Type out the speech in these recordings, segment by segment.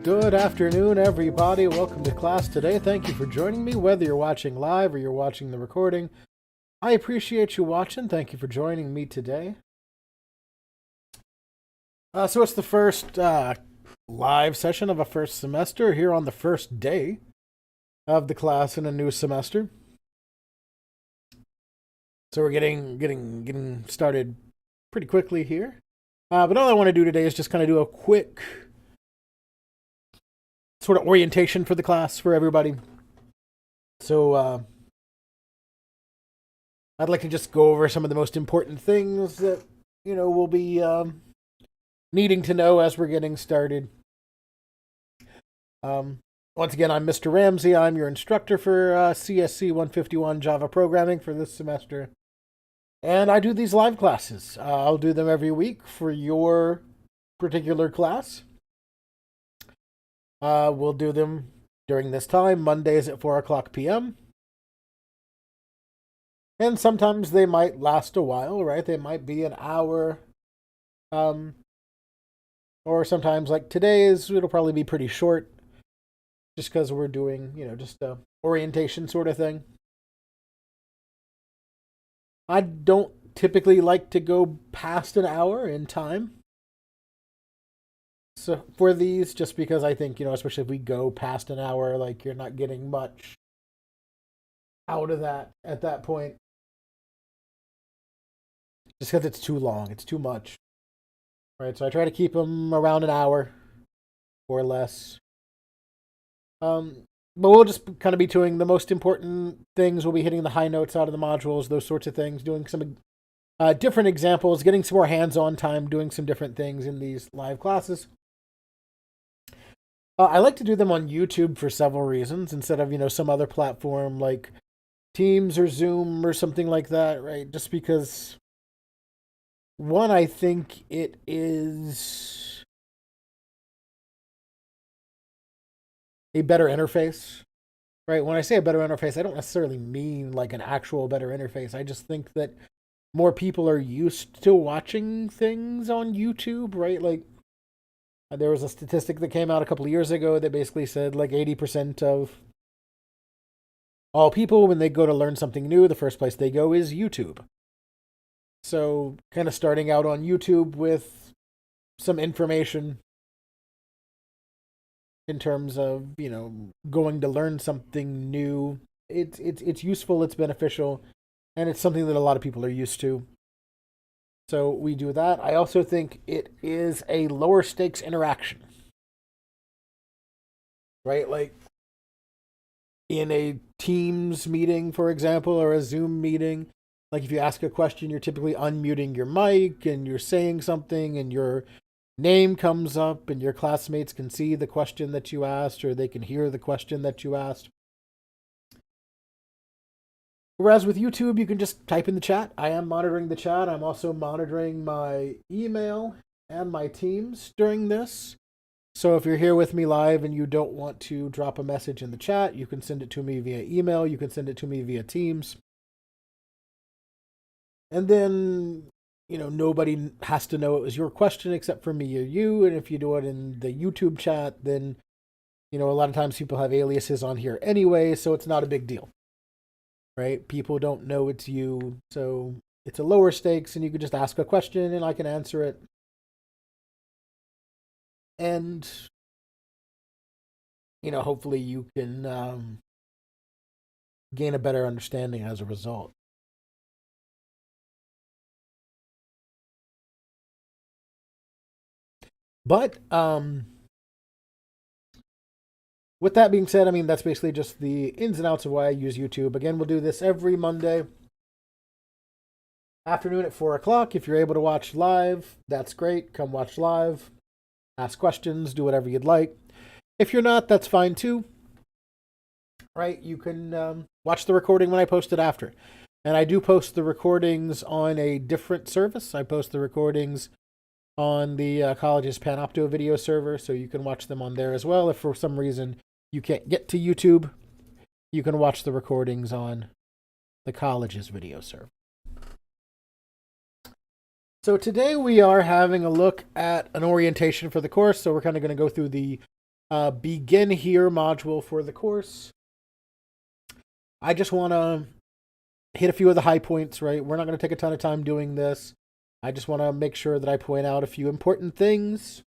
Good afternoon, everybody. Welcome to class today. Thank you for joining me, whether you're watching live or you're watching the recording. I appreciate you watching. Thank you for joining me today. So it's the first live session of a first semester here on the first day of the class in a new semester. So we're getting started pretty quickly here. But all I want to do today is just kind of do a quick sort of orientation for the class for everybody. So I'd like to just go over some of the most important things that, we'll be needing to know as we're getting started. Once again, I'm Mr. Ramsey. I'm your instructor for CSC 151 Java programming for this semester. And I do these live classes. I'll do them every week for your particular class. We'll do them during this time, Mondays at 4 o'clock p.m. And sometimes they might last a while, right? They might be an hour. Or sometimes, like today's, it'll probably be pretty short. Just because we're doing, just a orientation sort of thing. I don't typically like to go past an hour in time. So for these, just because I think, especially if we go past an hour, like you're not getting much out of that at that point. Just because it's too long, it's too much. Right, so I try to keep them around an hour or less. But we'll just kind of be doing the most important things. We'll be hitting the high notes out of the modules, those sorts of things, doing some different examples, getting some more hands-on time, doing some different things in these live classes. I like to do them on YouTube for several reasons instead of, some other platform like Teams or Zoom or something like that, right? Just because, one, I think it is a better interface, right? When I say a better interface, I don't necessarily mean like an actual better interface. I just think that more people are used to watching things on YouTube, right? Like, there was a statistic that came out a couple of years ago that basically said like 80% of all people, when they go to learn something new, the first place they go is YouTube. So kind of starting out on YouTube with some information in terms of, going to learn something new. It's useful, it's beneficial, and it's something that a lot of people are used to. So we do that. I also think it is a lower stakes interaction. Right? Like in a Teams meeting, for example, or a Zoom meeting, like if you ask a question, you're typically unmuting your mic and you're saying something and your name comes up and your classmates can see the question that you asked or they can hear the question that you asked. Whereas with YouTube, you can just type in the chat. I am monitoring the chat. I'm also monitoring my email and my Teams during this. So if you're here with me live and you don't want to drop a message in the chat, you can send it to me via email. You can send it to me via Teams. And then, nobody has to know it was your question except for me or you. And if you do it in the YouTube chat, then, a lot of times people have aliases on here anyway, so it's not a big deal. Right? People don't know it's you, so it's a lower stakes, and you can just ask a question and I can answer it. And, hopefully you can gain a better understanding as a result. But with that being said, that's basically just the ins and outs of why I use YouTube. Again, we'll do this every Monday afternoon at 4 o'clock. If you're able to watch live, that's great. Come watch live. Ask questions. Do whatever you'd like. If you're not, that's fine too. Right? You can watch the recording when I post it after. And I do post the recordings on a different service. I post the recordings on the college's Panopto video server, so you can watch them on there as well. If for some reason you can't get to YouTube, you can watch the recordings on the college's video server. So today we are having a look at an orientation for the course. So we're kind of going to go through the begin here module for the course. I just want to hit a few of the high points, right? We're not going to take a ton of time doing this. I just want to make sure that I point out a few important things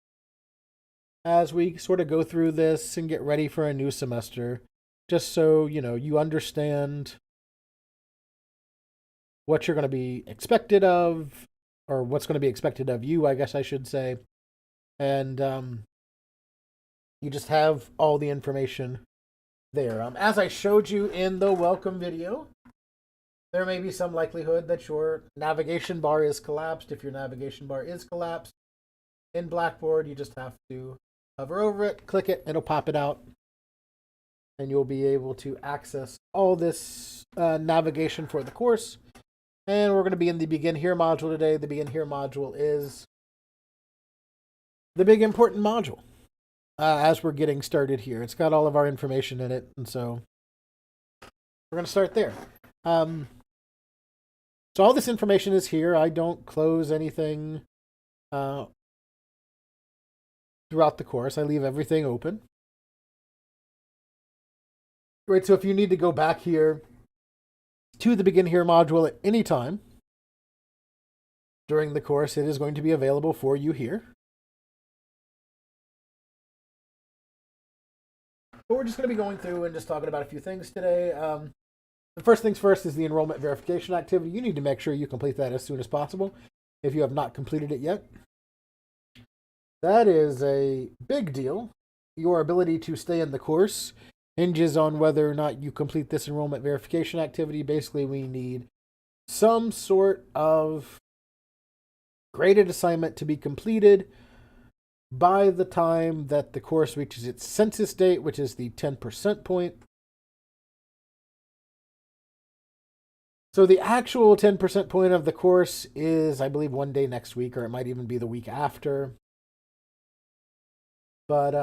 as we sort of go through this and get ready for a new semester, just so, you understand what you're going to be expected of, or what's going to be expected of you, I guess I should say. And you just have all the information there. As I showed you in the welcome video, there may be some likelihood that your navigation bar is collapsed. If your navigation bar is collapsed in Blackboard, you just have to hover over it, click it, it'll pop it out, and you'll be able to access all this navigation for the course. And we're going to be in the Begin Here module today. The Begin Here module is the big important module as we're getting started here. It's got all of our information in it, and so we're going to start there. So all this information is here. I don't close anything throughout the course. I leave everything open. Right, so if you need to go back here to the Begin Here module at any time during the course, it is going to be available for you here. But we're just going to be going through and just talking about a few things today. The first things first is the enrollment verification activity. You need to make sure you complete that as soon as possible if you have not completed it yet. That is a big deal. Your ability to stay in the course hinges on whether or not you complete this enrollment verification activity. Basically, we need some sort of graded assignment to be completed by the time that the course reaches its census date, which is the 10% point. So the actual 10% point of the course is, I believe, one day next week, or it might even be the week after. But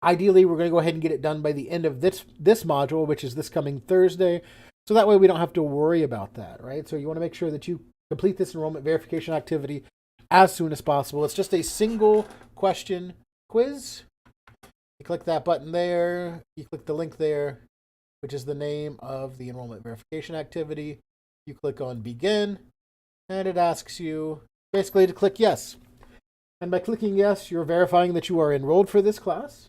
ideally, we're going to go ahead and get it done by the end of this module, which is this coming Thursday. So that way we don't have to worry about that, right? So you want to make sure that you complete this enrollment verification activity as soon as possible. It's just a single question quiz. You click that button there. You click the link there, which is the name of the enrollment verification activity. You click on Begin, and it asks you basically to click yes. And by clicking yes, you're verifying that you are enrolled for this class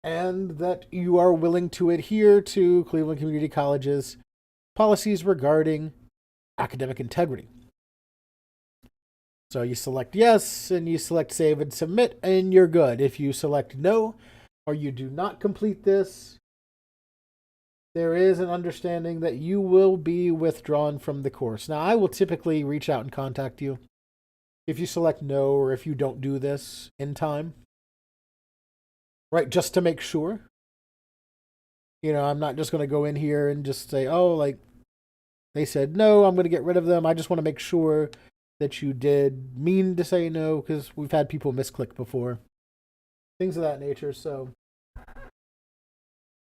and that you are willing to adhere to Cleveland Community College's policies regarding academic integrity. So you select yes, and you select save and submit, and you're good. If you select no, or you do not complete this, there is an understanding that you will be withdrawn from the course. Now, I will typically reach out and contact you if you select no, or if you don't do this in time, right? Just to make sure. I'm not just going to go in here and just say, oh, like they said no, I'm going to get rid of them. I just want to make sure that you did mean to say no, because we've had people misclick before. Things of that nature. So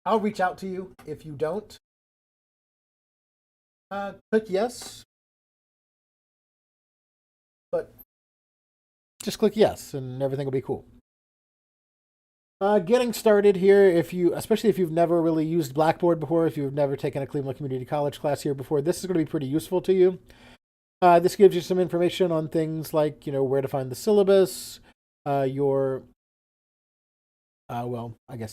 I'll reach out to you if you don't. Click yes. But just click yes and everything will be cool. Getting started here, especially if you've never really used Blackboard before, if you've never taken a Cleveland Community College class here before, this is going to be pretty useful to you. This gives you some information on things like, where to find the syllabus,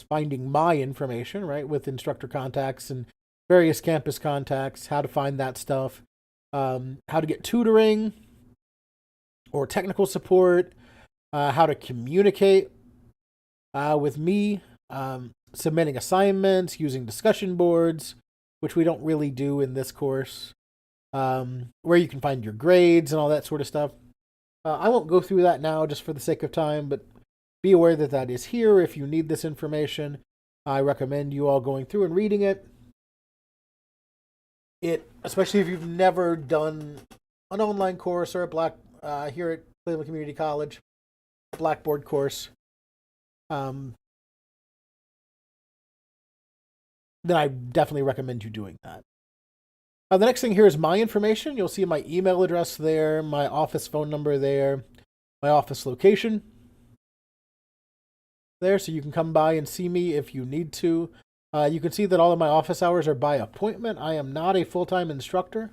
finding my information, right, with instructor contacts and various campus contacts, how to find that stuff, how to get tutoring or technical support, how to communicate with me, submitting assignments, using discussion boards, which we don't really do in this course, where you can find your grades and all that sort of stuff. I won't go through that now just for the sake of time, but be aware that that is here if you need this information. I recommend you all going through and reading it. Especially if you've never done an online course or here at Cleveland Community College, Blackboard course, then I definitely recommend you doing that. The next thing here is my information. You'll see my email address there, my office phone number there, my office location. there, so you can come by and see me if you need to. You can see that all of my office hours are by appointment. I am not a full-time instructor.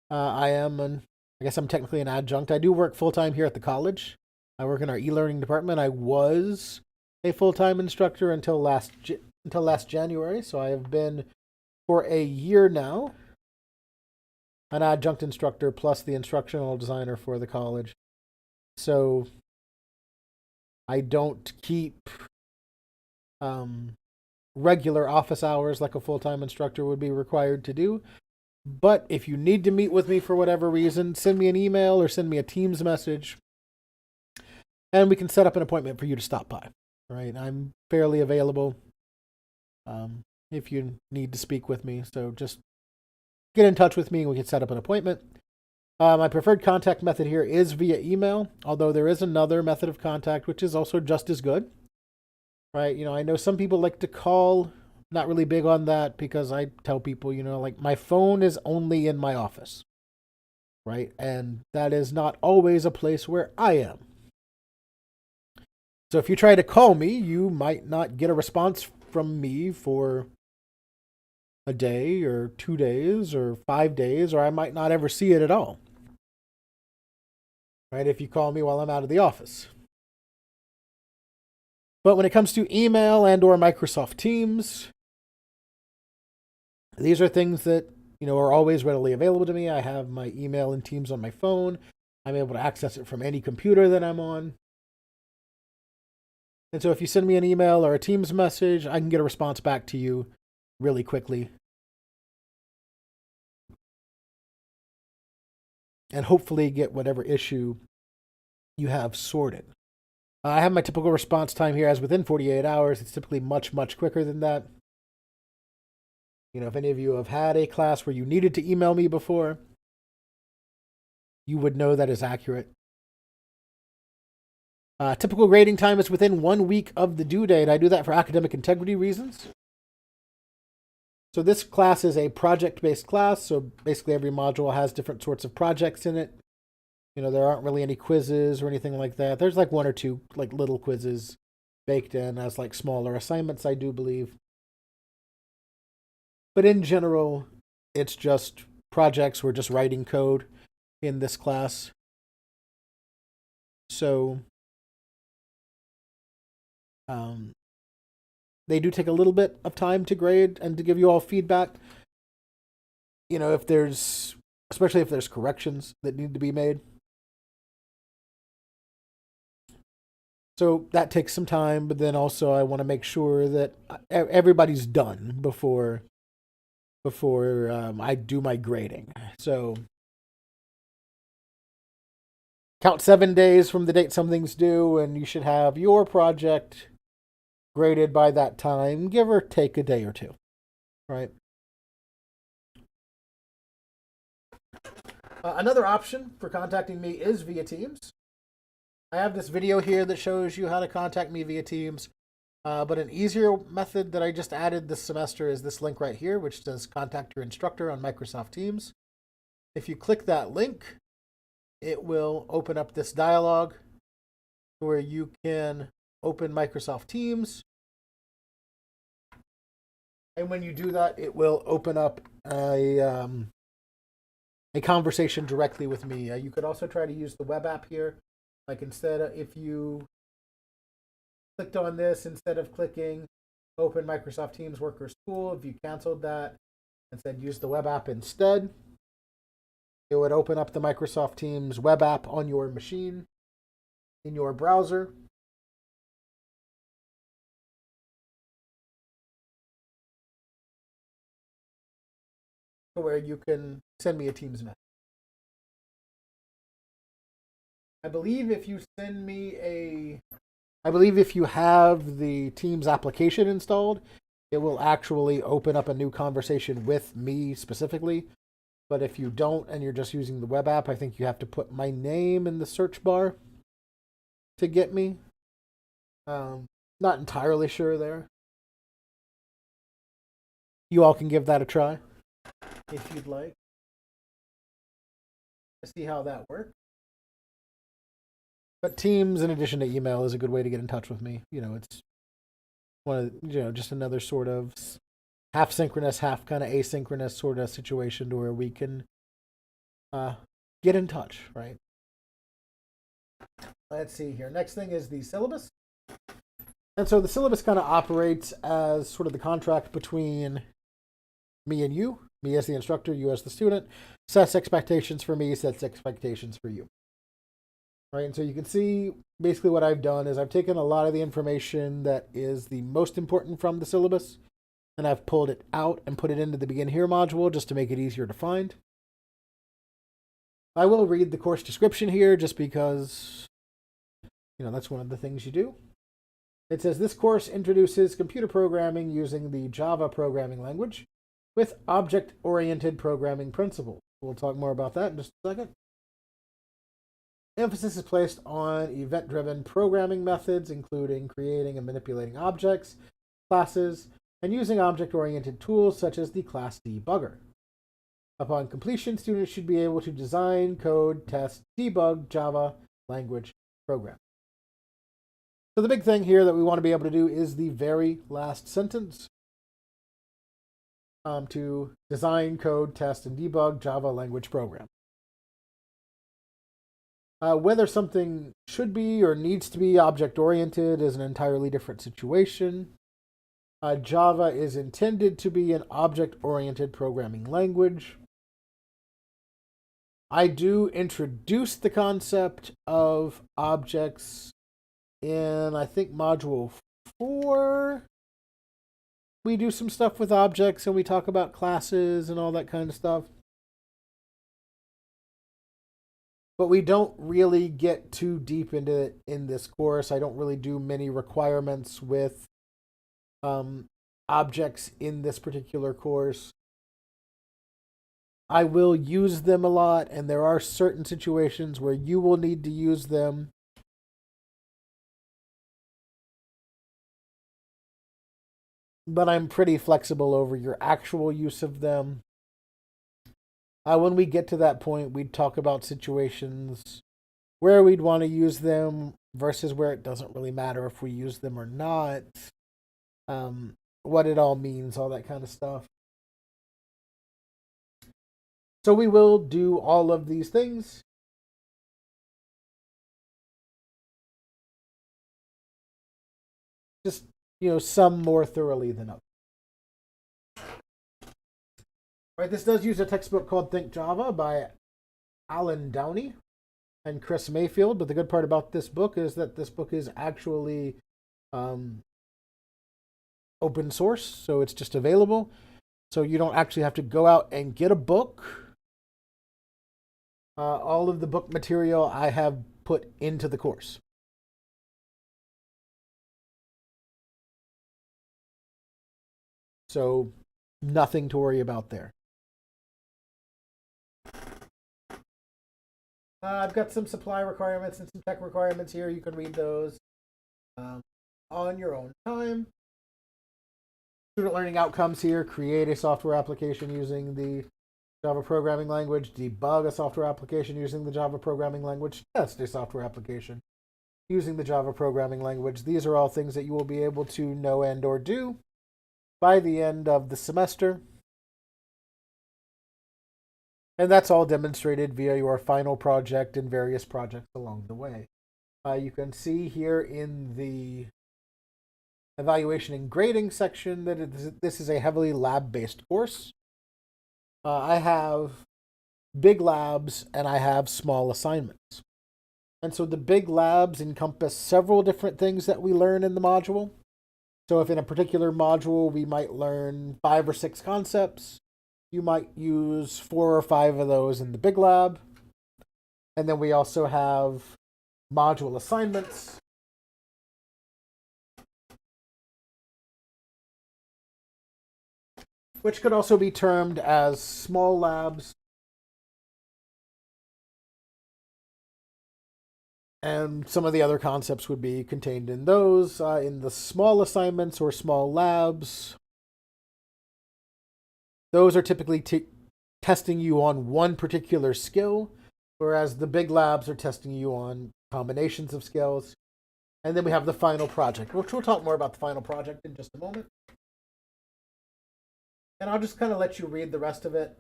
I guess I'm technically an adjunct. I do work full-time here at the college. I work in our e-learning department. I was a full-time instructor until last January, so I have been for a year now an adjunct instructor plus the instructional designer for the college. So I don't keep regular office hours like a full-time instructor would be required to do. But if you need to meet with me for whatever reason, send me an email or send me a Teams message, and we can set up an appointment for you to stop by. Right? I'm fairly available if you need to speak with me. So just get in touch with me and we can set up an appointment. My preferred contact method here is via email, although there is another method of contact which is also just as good. Right? I know some people like to call. Not really big on that because I tell people, like my phone is only in my office. Right? And that is not always a place where I am. So if you try to call me, you might not get a response from me for a day or 2 days or 5 days, or I might not ever see it at all. Right? If you call me while I'm out of the office. But when it comes to email and or Microsoft Teams, these are things that, are always readily available to me. I have my email and Teams on my phone. I'm able to access it from any computer that I'm on. And so if you send me an email or a Teams message, I can get a response back to you really quickly. And hopefully get whatever issue you have sorted. I have my typical response time here as within 48 hours. It's typically much, much quicker than that. If any of you have had a class where you needed to email me before, you would know that is accurate. Typical grading time is within 1 week of the due date. I do that for academic integrity reasons. So this class is a project-based class. So basically every module has different sorts of projects in it. There aren't really any quizzes or anything like that. There's like 1 or 2 like little quizzes baked in as like smaller assignments, I do believe. But in general, it's just projects. We're just writing code in this class. So they do take a little bit of time to grade and to give you all feedback. Especially if there's corrections that need to be made. So that takes some time, but then also I want to make sure that everybody's done before I do my grading. So count 7 days from the date something's due, and you should have your project graded by that time, give or take a day or two, right? Another option for contacting me is via Teams. I have this video here that shows you how to contact me via Teams. But an easier method that I just added this semester is this link right here, which says Contact Your Instructor on Microsoft Teams. If you click that link, it will open up this dialog where you can open Microsoft Teams. And when you do that, it will open up a conversation directly with me. You could also try to use the web app here. Like if you clicked on this, instead of clicking Open Microsoft Teams Work or School, if you canceled that and said use the web app instead, it would open up the Microsoft Teams web app on your machine in your browser. Where you can send me a Teams message. I believe if you have the Teams application installed, it will actually open up a new conversation with me specifically. But if you don't and you're just using the web app, I think you have to put my name in the search bar to get me. Not entirely sure there. You all can give that a try if you'd like. See how that works. But Teams, in addition to email, is a good way to get in touch with me. It's one of just another sort of half synchronous, half kind of asynchronous sort of situation to where we can get in touch, right? Let's see here. Next thing is the syllabus. And so the syllabus kind of operates as sort of the contract between me and you, me as the instructor, you as the student, sets expectations for me, sets expectations for you. Right, and so you can see basically what I've done is I've taken a lot of the information that is the most important from the syllabus, and I've pulled it out and put it into the Begin Here module just to make it easier to find. I will read the course description here just because, that's one of the things you do. It says, this course introduces computer programming using the Java programming language with object-oriented programming principles. We'll talk more about that in just a second. Emphasis is placed on event-driven programming methods, including creating and manipulating objects, classes, and using object-oriented tools such as the class debugger. Upon completion, students should be able to design, code, test, debug Java language program. So the big thing here that we want to be able to do is the very last sentence. To design, code, test, and debug Java language program. Whether something should be or needs to be object-oriented is an entirely different situation. Java is intended to be an object-oriented programming language. I do introduce the concept of objects in, I think, Module 4. We do some stuff with objects and we talk about classes and all that kind of stuff. But we don't really get too deep into it in this course. I don't really do many requirements with objects in this particular course. I will use them a lot, and there are certain situations where you will need to use them. But I'm pretty flexible over your actual use of them. When we get to that point, we'd talk about situations where we'd want to use them versus where it doesn't really matter if we use them or not. What it all means, all that kind of stuff. So we will do all of these things. Just, some more thoroughly than others. Right, this does use a textbook called Think Java by Alan Downey and Chris Mayfield, but the good part about this book is that this book is actually open source, so it's just available. So you don't actually have to go out and get a book. All of the book material I have put into the course. So nothing to worry about there. I've got some supply requirements and some tech requirements here. You can read those on your own time. Student learning outcomes here. Create a software application using the Java programming language. Debug a software application using the Java programming language. Test a software application using the Java programming language. These are all things that you will be able to know and or do by the end of the semester. And that's all demonstrated via your final project and various projects along the way. You can see here in the evaluation and grading section that this is a heavily lab-based course. I have big labs and I have small assignments. And so the big labs encompass several different things that we learn in the module. So if in a particular module we might learn 5 or 6 concepts, you might use 4 or 5 of those in the big lab. And then we also have module assignments. Which could also be termed as small labs. And some of the other concepts would be contained in those. In the small assignments or small labs, those are typically testing you on one particular skill, whereas the big labs are testing you on combinations of skills. And then we have the final project, which we'll talk more about the final project in just a moment. And I'll just kind of let you read the rest of it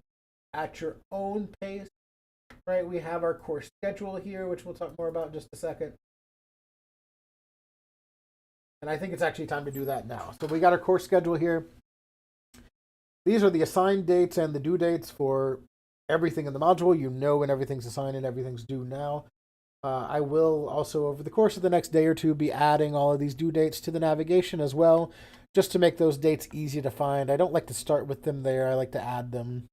at your own pace. Right, we have our course schedule here, which we'll talk more about in just a second. And I think it's actually time to do that now. So we got our course schedule here. These are the assigned dates and the due dates for everything in the module. You know when everything's assigned and everything's due now. I will also, over the course of the next day or two, be adding all of these due dates to the navigation as well, just to make those dates easy to find. I don't like to start with them there. I like to add them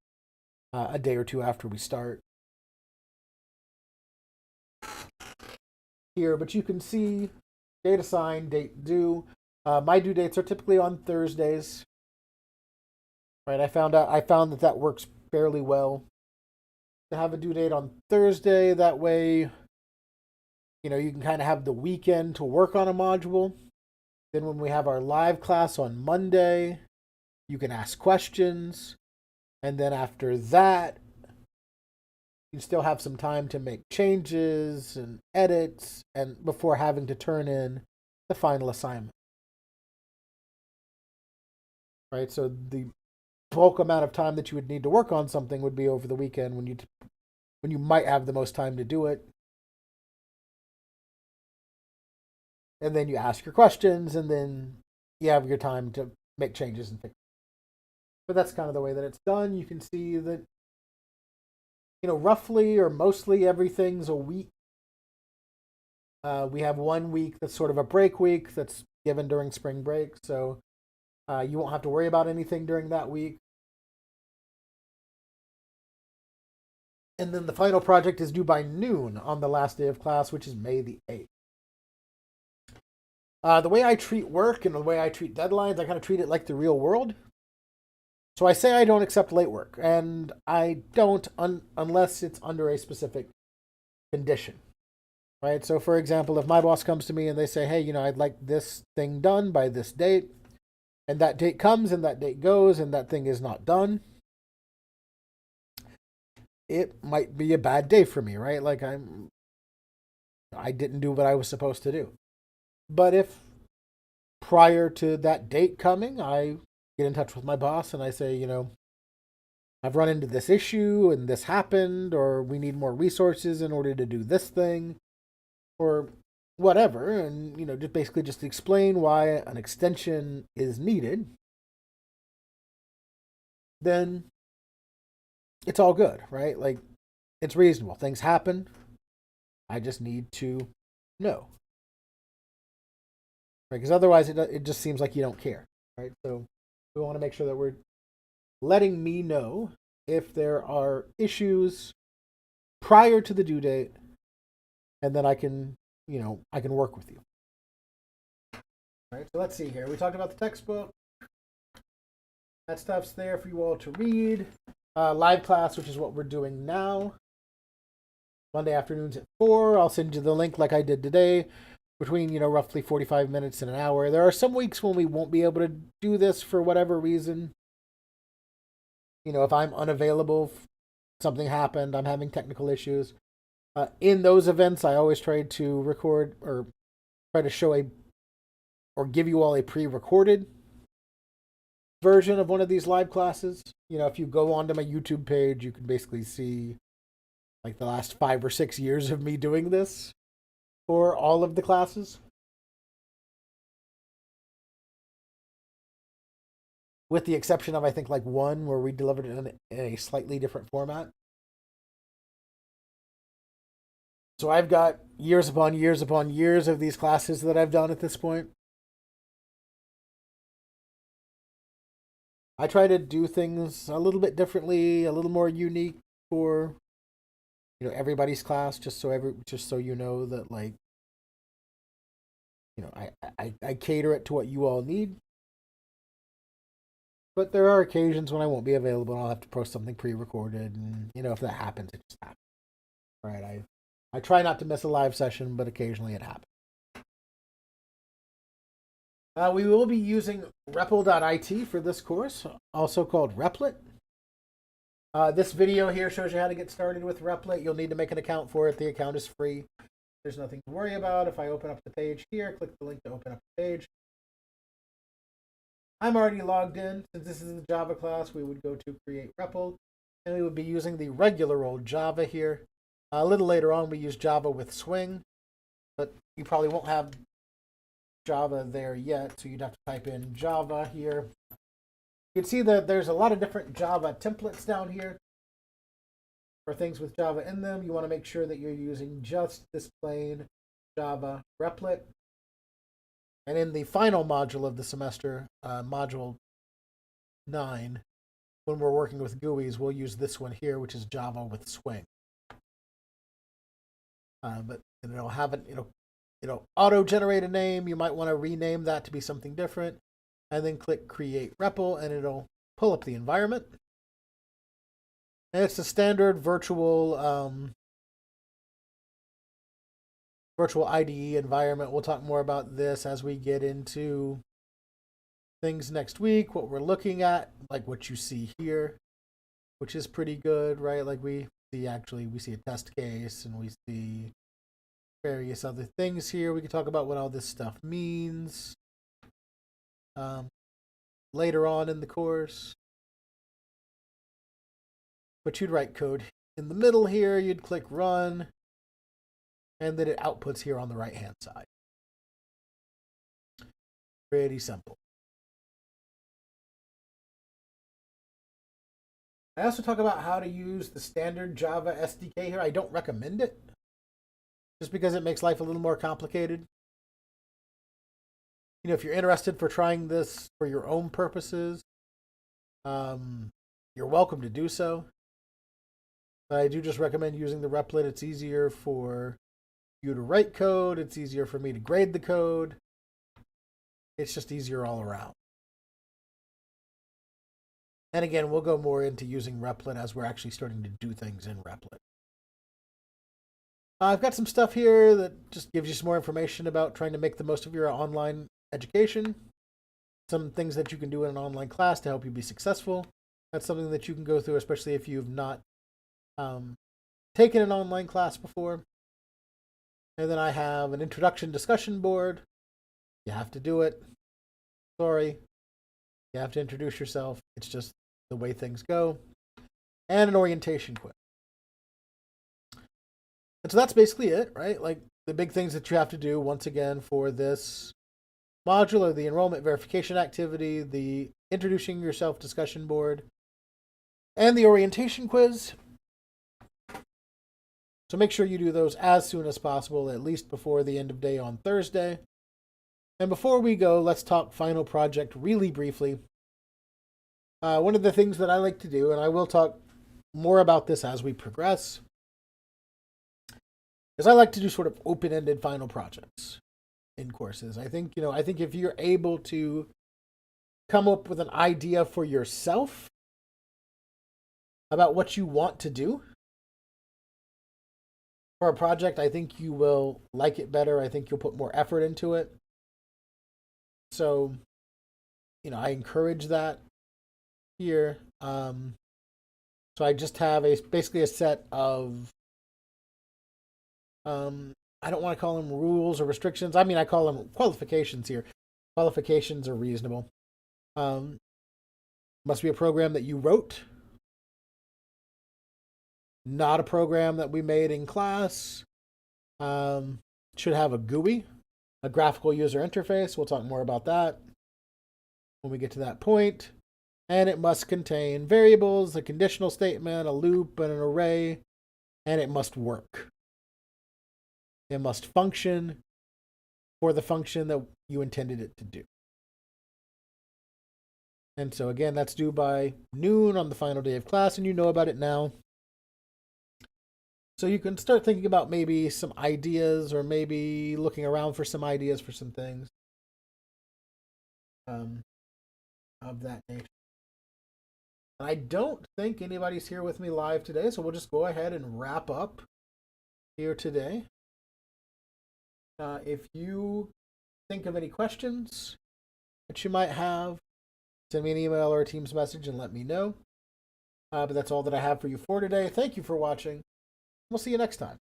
a day or two after we start. Here, but you can see date assigned, date due. My due dates are typically on Thursdays. Right, I found that works fairly well to have a due date on Thursday. That way, you know, you can kind of have the weekend to work on a module. Then when we have our live class on Monday, you can ask questions, and then after that, you still have some time to make changes and edits and before having to turn in the final assignment. Right? So the bulk amount of time that you would need to work on something would be over the weekend when you might have the most time to do it. And then you ask your questions, and then you have your time to make changes and fix it. But that's kind of the way that it's done. You can see that, you know, roughly or mostly everything's a week. We have 1 week that's sort of a break week that's given during spring break, so you won't have to worry about anything during that week. And then the final project is due by noon on the last day of class, which is May the 8th. The way I treat work and the way I treat deadlines, I kind of treat it like the real world. So I say I don't accept late work, and I don't unless it's under a specific condition, right? So for example, if my boss comes to me and they say, hey, you know, I'd like this thing done by this date, and that date comes and that date goes and that thing is not done, it might be a bad day for me, right? Like I didn't do what I was supposed to do. But if prior to that date coming, I get in touch with my boss and I say, you know, I've run into this issue and this happened, or we need more resources in order to do this thing, or whatever, and, you know, just basically just explain why an extension is needed, then it's all good, right? Like, it's reasonable. Things happen. I just need to know. Right? Because otherwise it just seems like you don't care, right? So we want to make sure that we're letting me know if there are issues prior to the due date, and then I can, you know, I can work with you. All right, so let's see here. We talked about the textbook. That stuff's there for you all to read. Live class, which is what we're doing now. Monday afternoons at 4. I'll send you the link like I did today, between, you know, roughly 45 minutes and an hour. There are some weeks when we won't be able to do this for whatever reason. You know, if I'm unavailable, something happened, I'm having technical issues. In those events, I always try to record or try to show or give you all a pre-recorded version of one of these live classes. You know, if you go onto my YouTube page, you can basically see like the last 5 or 6 years of me doing this for all of the classes. With the exception of, I think, like one where we delivered it in a slightly different format. So I've got years upon years upon years of these classes that I've done at this point. I try to do things a little bit differently, a little more unique for, you know, everybody's class, just so you know that, like, you know, I cater it to what you all need. But there are occasions when I won't be available and I'll have to post something pre-recorded, and, you know, if that happens, it just happens. Right? I try not to miss a live session, but occasionally it happens. We will be using REPL.IT for this course, also called Replit. This video here shows you how to get started with Replit. You'll need to make an account for it. The account is free. There's nothing to worry about. If I open up the page here, click the link to open up the page. I'm already logged in. Since this is the Java class, we would go to create REPL, and we would be using the regular old Java here. A little later on, we use Java with Swing, but you probably won't have Java there yet, so you'd have to type in Java here. You can see that there's a lot of different Java templates down here for things with Java in them. You want to make sure that you're using just this plain Java replit. And in the final module of the semester, module 9, when we're working with GUIs, we'll use this one here, which is Java with Swing. But it'll have it'll auto-generate a name. You might want to rename that to be something different, and then click Create REPL, and it'll pull up the environment. And it's a standard virtual IDE environment. We'll talk more about this as we get into things next week. What we're looking at, like what you see here, which is pretty good, right? Like we see a test case, and we see various other things here. We can talk about what all this stuff means later on in the course. But you'd write code in the middle here. You'd click Run, and then it outputs here on the right-hand side. Pretty simple. I also talk about how to use the standard Java SDK here. I don't recommend it, just because it makes life a little more complicated. You know, if you're interested for trying this for your own purposes, you're welcome to do so. But I do just recommend using the replit. It's easier for you to write code. It's easier for me to grade the code. It's just easier all around. And again, we'll go more into using replit as we're actually starting to do things in replit. I've got some stuff here that just gives you some more information about trying to make the most of your online education. Some things that you can do in an online class to help you be successful. That's something that you can go through, especially if you've not taken an online class before. And then I have an introduction discussion board. You have to do it. Sorry. You have to introduce yourself. It's just the way things go. And an orientation quiz. And so that's basically it, right? Like the big things that you have to do, once again, for this module are the enrollment verification activity, the introducing yourself discussion board, and the orientation quiz. So make sure you do those as soon as possible, at least before the end of day on Thursday. And before we go, let's talk final project really briefly. One of the things that I like to do, and I will talk more about this as we progress, is I like to do sort of open-ended final projects in courses. I think if you're able to come up with an idea for yourself about what you want to do for a project, I think you will like it better. I think you'll put more effort into it. So, I encourage that here. So I just have basically a set of, I don't want to call them rules or restrictions. I mean, I call them qualifications here. Qualifications are reasonable. Must be a program that you wrote. Not a program that we made in class. Should have a GUI, a graphical user interface. We'll talk more about that when we get to that point. And it must contain variables, a conditional statement, a loop, and an array. And it must work. It must function for the function that you intended it to do. And so again, that's due by noon on the final day of class, and you know about it now. So you can start thinking about maybe some ideas, or maybe looking around for some ideas for some things of that nature. I don't think anybody's here with me live today, so we'll just go ahead and wrap up here today. If you think of any questions that you might have, send me an email or a Teams message and let me know. But that's all that I have for you for today. Thank you for watching. We'll see you next time.